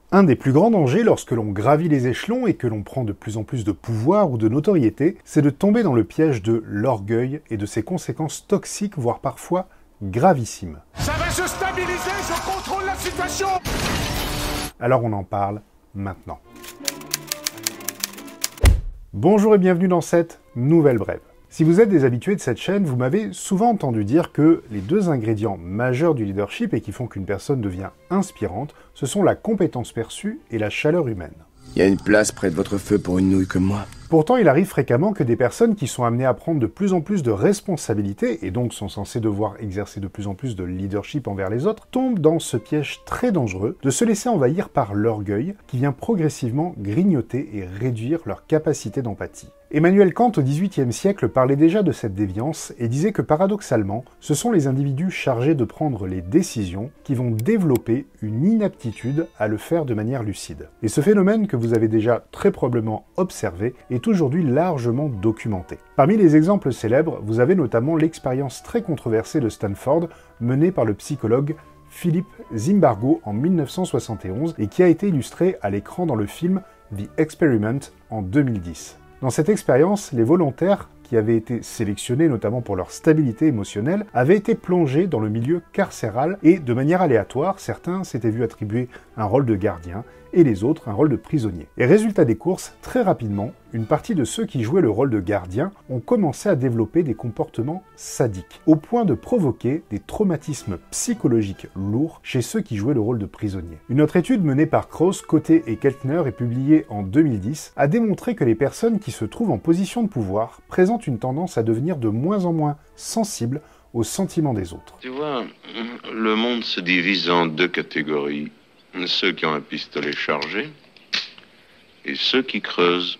Un des plus grands dangers lorsque l'on gravit les échelons et que l'on prend de plus en plus de pouvoir ou de notoriété, c'est de tomber dans le piège de l'orgueil et de ses conséquences toxiques, voire parfois gravissimes. Ça va se stabiliser, je contrôle la situation! Alors on en parle maintenant. Bonjour et bienvenue dans cette nouvelle brève. Si vous êtes des habitués de cette chaîne, vous m'avez souvent entendu dire que les deux ingrédients majeurs du leadership et qui font qu'une personne devient inspirante, ce sont la compétence perçue et la chaleur humaine. Il y a une place près de votre feu pour une nouille comme moi. Pourtant, il arrive fréquemment que des personnes qui sont amenées à prendre de plus en plus de responsabilités et donc sont censées devoir exercer de plus en plus de leadership envers les autres, tombent dans ce piège très dangereux de se laisser envahir par l'orgueil qui vient progressivement grignoter et réduire leur capacité d'empathie. Emmanuel Kant au XVIIIe siècle parlait déjà de cette déviance et disait que paradoxalement, ce sont les individus chargés de prendre les décisions qui vont développer une inaptitude à le faire de manière lucide. Et ce phénomène que vous avez déjà très probablement observé est aujourd'hui largement documenté. Parmi les exemples célèbres, vous avez notamment l'expérience très controversée de Stanford menée par le psychologue Philip Zimbardo en 1971 et qui a été illustrée à l'écran dans le film The Experiment en 2010. Dans cette expérience, les volontaires, qui avaient été sélectionnés notamment pour leur stabilité émotionnelle, avaient été plongés dans le milieu carcéral et, de manière aléatoire, certains s'étaient vus attribuer un rôle de gardien et les autres un rôle de prisonnier. Et résultat des courses, très rapidement, une partie de ceux qui jouaient le rôle de gardien ont commencé à développer des comportements sadiques, au point de provoquer des traumatismes psychologiques lourds chez ceux qui jouaient le rôle de prisonnier. Une autre étude menée par Krauss, Coté et Keltner et publiée en 2010 a démontré que les personnes qui se trouvent en position de pouvoir présentent une tendance à devenir de moins en moins sensibles aux sentiments des autres. Tu vois, le monde se divise en deux catégories. Ceux qui ont un pistolet chargé et ceux qui creusent.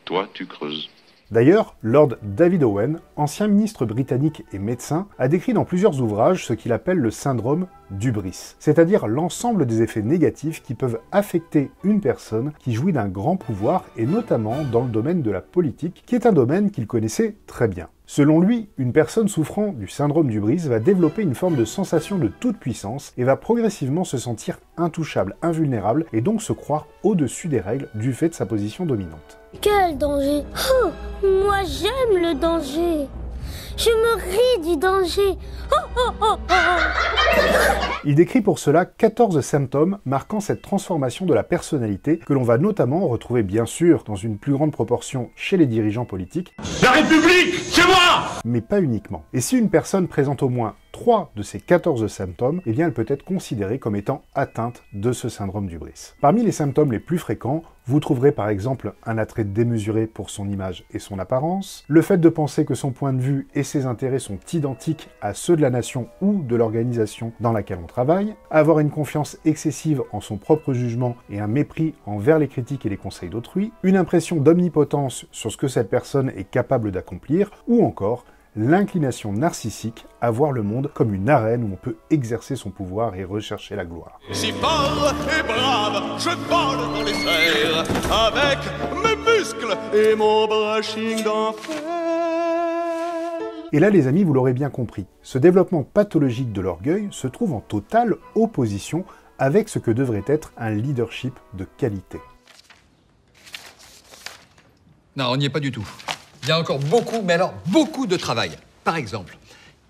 Toi, tu creuses. D'ailleurs, Lord David Owen, ancien ministre britannique et médecin, a décrit dans plusieurs ouvrages ce qu'il appelle le syndrome d'hubris, c'est-à-dire l'ensemble des effets négatifs qui peuvent affecter une personne qui jouit d'un grand pouvoir, et notamment dans le domaine de la politique, qui est un domaine qu'il connaissait très bien. Selon lui, une personne souffrant du syndrome d'hubris va développer une forme de sensation de toute puissance et va progressivement se sentir intouchable, invulnérable, et donc se croire au-dessus des règles du fait de sa position dominante. Quel danger! Oh, moi j'aime le danger! Je me ris du danger! Oh, oh, oh, oh. Il décrit pour cela 14 symptômes marquant cette transformation de la personnalité que l'on va notamment retrouver bien sûr dans une plus grande proportion chez les dirigeants politiques. La République, c'est moi! Mais pas uniquement. Et si une personne présente au moins 3 de ces 14 symptômes, eh bien elle peut être considérée comme étant atteinte de ce syndrome d'hubris. Parmi les symptômes les plus fréquents, vous trouverez par exemple un attrait démesuré pour son image et son apparence, le fait de penser que son point de vue et ses intérêts sont identiques à ceux de la nation ou de l'organisation dans laquelle on travaille, avoir une confiance excessive en son propre jugement et un mépris envers les critiques et les conseils d'autrui, une impression d'omnipotence sur ce que cette personne est capable d'accomplir, ou encore l'inclination narcissique à voir le monde comme une arène où on peut exercer son pouvoir et rechercher la gloire. Si fort et brave, je vole dans les airs avec mes muscles et mon brushing d'enfer. Et là, les amis, vous l'aurez bien compris, ce développement pathologique de l'orgueil se trouve en totale opposition avec ce que devrait être un leadership de qualité. Non, on n'y est pas du tout. Il y a encore beaucoup, mais alors beaucoup de travail. Par exemple,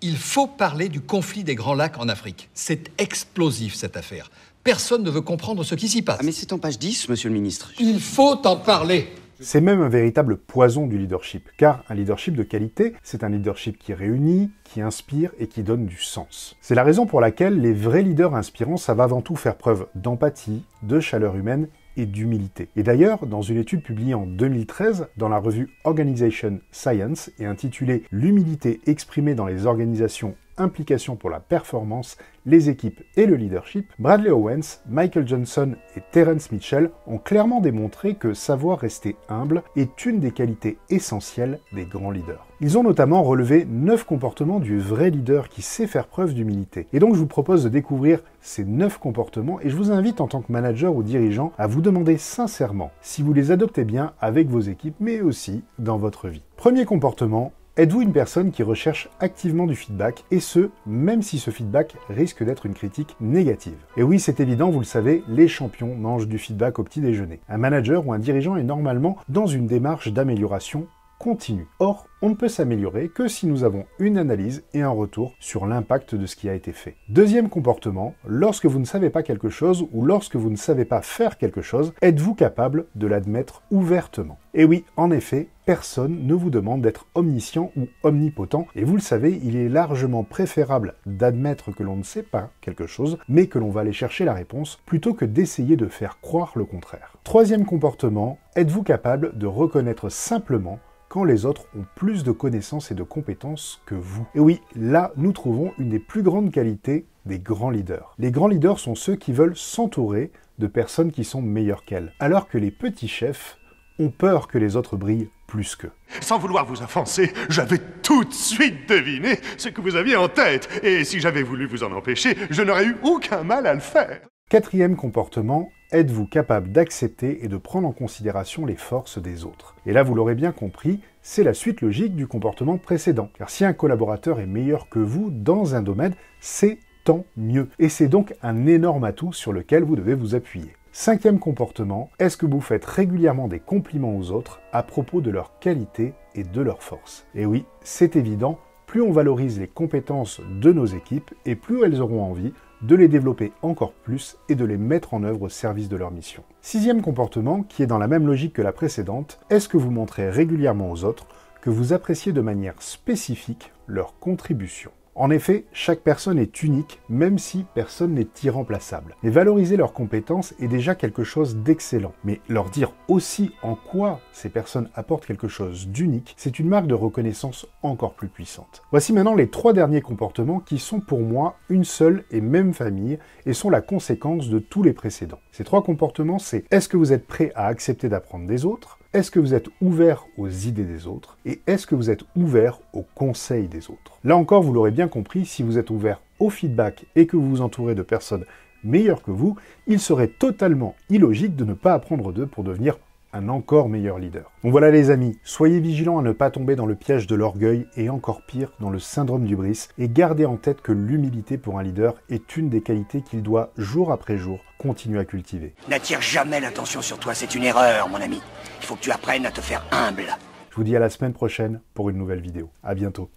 il faut parler du conflit des Grands Lacs en Afrique. C'est explosif, cette affaire. Personne ne veut comprendre ce qui s'y passe. Ah mais c'est en page 10, monsieur le ministre. Il faut en parler. C'est même un véritable poison du leadership, car un leadership de qualité, c'est un leadership qui réunit, qui inspire et qui donne du sens. C'est la raison pour laquelle les vrais leaders inspirants savent avant tout faire preuve d'empathie, de chaleur humaine et d'humilité. Et d'ailleurs, dans une étude publiée en 2013 dans la revue Organization Science et intitulée « L'humilité exprimée dans les organisations, implications pour la performance, les équipes et le leadership », Bradley Owens, Michael Johnson et Terence Mitchell ont clairement démontré que savoir rester humble est une des qualités essentielles des grands leaders. Ils ont notamment relevé 9 comportements du vrai leader qui sait faire preuve d'humilité. Et donc je vous propose de découvrir ces 9 comportements et je vous invite en tant que manager ou dirigeant à vous demander sincèrement si vous les adoptez bien avec vos équipes mais aussi dans votre vie. Premier comportement, Êtes-vous une personne qui recherche activement du feedback, et ce, même si ce feedback risque d'être une critique négative? Et oui, c'est évident, vous le savez, les champions mangent du feedback au petit déjeuner. Un manager ou un dirigeant est normalement dans une démarche d'amélioration continue. Or, on ne peut s'améliorer que si nous avons une analyse et un retour sur l'impact de ce qui a été fait. Deuxième comportement, lorsque vous ne savez pas quelque chose ou lorsque vous ne savez pas faire quelque chose, êtes-vous capable de l'admettre ouvertement? Et oui, en effet, personne ne vous demande d'être omniscient ou omnipotent, et vous le savez, il est largement préférable d'admettre que l'on ne sait pas quelque chose, mais que l'on va aller chercher la réponse, plutôt que d'essayer de faire croire le contraire. Troisième comportement, êtes-vous capable de reconnaître simplement quand les autres ont plus de connaissances et de compétences que vous? Et oui, là, nous trouvons une des plus grandes qualités des grands leaders. Les grands leaders sont ceux qui veulent s'entourer de personnes qui sont meilleures qu'elles, alors que les petits chefs ont peur que les autres brillent plus qu'eux. Sans vouloir vous offenser, j'avais tout de suite deviné ce que vous aviez en tête. Et si j'avais voulu vous en empêcher, je n'aurais eu aucun mal à le faire. Quatrième comportement, êtes-vous capable d'accepter et de prendre en considération les forces des autres? Et là, vous l'aurez bien compris, c'est la suite logique du comportement précédent. Car si un collaborateur est meilleur que vous dans un domaine, c'est tant mieux. Et c'est donc un énorme atout sur lequel vous devez vous appuyer. Cinquième comportement, est-ce que vous faites régulièrement des compliments aux autres à propos de leurs qualités et de leurs forces? Et oui, c'est évident, plus on valorise les compétences de nos équipes et plus elles auront envie de les développer encore plus et de les mettre en œuvre au service de leur mission. Sixième comportement, qui est dans la même logique que la précédente, est-ce que vous montrez régulièrement aux autres que vous appréciez de manière spécifique leur contribution? En effet, chaque personne est unique, même si personne n'est irremplaçable. Et valoriser leurs compétences est déjà quelque chose d'excellent. Mais leur dire aussi en quoi ces personnes apportent quelque chose d'unique, c'est une marque de reconnaissance encore plus puissante. Voici maintenant les 3 derniers comportements qui sont pour moi une seule et même famille et sont la conséquence de tous les précédents. Ces 3 comportements, c'est: est-ce que vous êtes prêt à accepter d'apprendre des autres? Est-ce que vous êtes ouvert aux idées des autres? Et est-ce que vous êtes ouvert aux conseils des autres? Là encore, vous l'aurez bien compris, si vous êtes ouvert au feedback et que vous vous entourez de personnes meilleures que vous, il serait totalement illogique de ne pas apprendre d'eux pour devenir un encore meilleur leader. Donc voilà les amis, soyez vigilants à ne pas tomber dans le piège de l'orgueil et encore pire dans le syndrome d'hubris, et gardez en tête que l'humilité pour un leader est une des qualités qu'il doit jour après jour continuer à cultiver. N'attire jamais l'attention sur toi, c'est une erreur mon ami. Il faut que tu apprennes à te faire humble. Je vous dis à la semaine prochaine pour une nouvelle vidéo. À bientôt.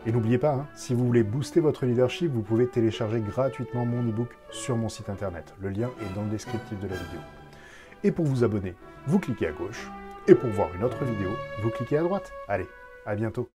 Et n'oubliez pas, si vous voulez booster votre leadership, vous pouvez télécharger gratuitement mon e-book sur mon site internet. Le lien est dans le descriptif de la vidéo. Et pour vous abonner, vous cliquez à gauche. Et pour voir une autre vidéo, vous cliquez à droite. Allez, à bientôt.